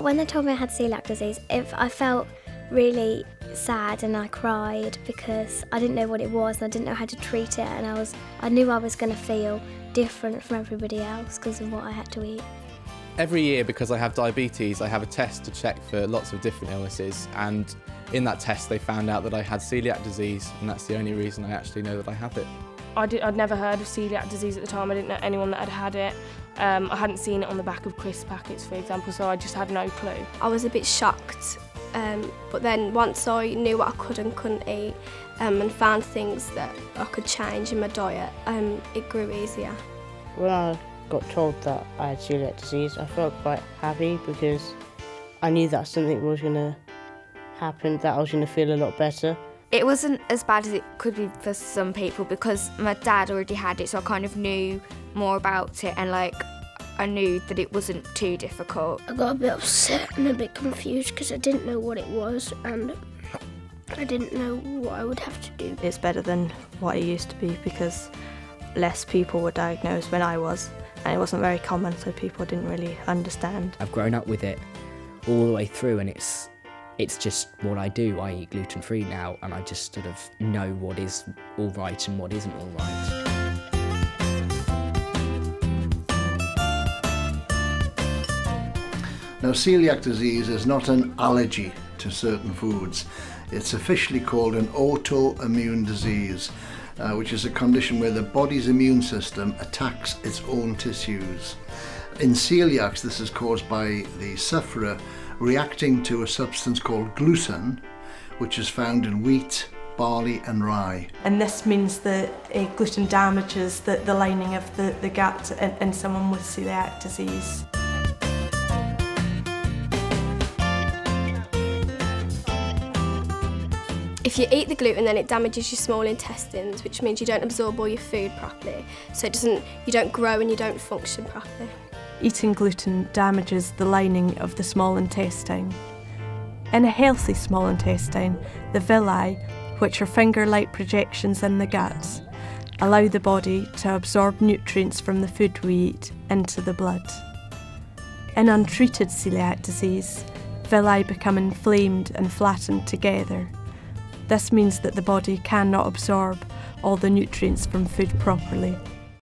When they told me I had coeliac disease, I felt really sad and I cried because I didn't know what it was and I didn't know how to treat it, and I knew I was going to feel different from everybody else because of what I had to eat. Every year, because I have diabetes, I have a test to check for lots of different illnesses, and in that test they found out that I had coeliac disease, and that's the only reason I actually know that I have it. I'd never heard of coeliac disease at the time. I didn't know anyone that had had it. I hadn't seen it on the back of crisp packets, for example, so I just had no clue. I was a bit shocked, but then once I knew what I could and couldn't eat and found things that I could change in my diet, it grew easier. When I got told that I had coeliac disease, I felt quite happy because I knew that something was going to happen, that I was going to feel a lot better. It wasn't as bad as it could be for some people because my dad already had it, so I kind of knew more about it, and I knew that it wasn't too difficult. I got a bit upset and a bit confused because I didn't know what it was and I didn't know what I would have to do. It's better than what it used to be because less people were diagnosed when I was, and it wasn't very common, so people didn't really understand. I've grown up with it all the way through, and it's just what I do. I eat gluten-free now, and I just sort of know what is all right and what isn't all right. Now, coeliac disease is not an allergy to certain foods. It's officially called an autoimmune disease, which is a condition where the body's immune system attacks its own tissues. In celiacs, this is caused by the sufferer reacting to a substance called gluten, which is found in wheat, barley and rye. And this means that gluten damages the lining of the gut in someone with coeliac disease. If you eat the gluten, then it damages your small intestines, which means you don't absorb all your food properly. So you don't grow and you don't function properly. Eating gluten damages the lining of the small intestine. In a healthy small intestine, the villi, which are finger-like projections in the gut, allow the body to absorb nutrients from the food we eat into the blood. In untreated coeliac disease, villi become inflamed and flattened together. This means that the body cannot absorb all the nutrients from food properly.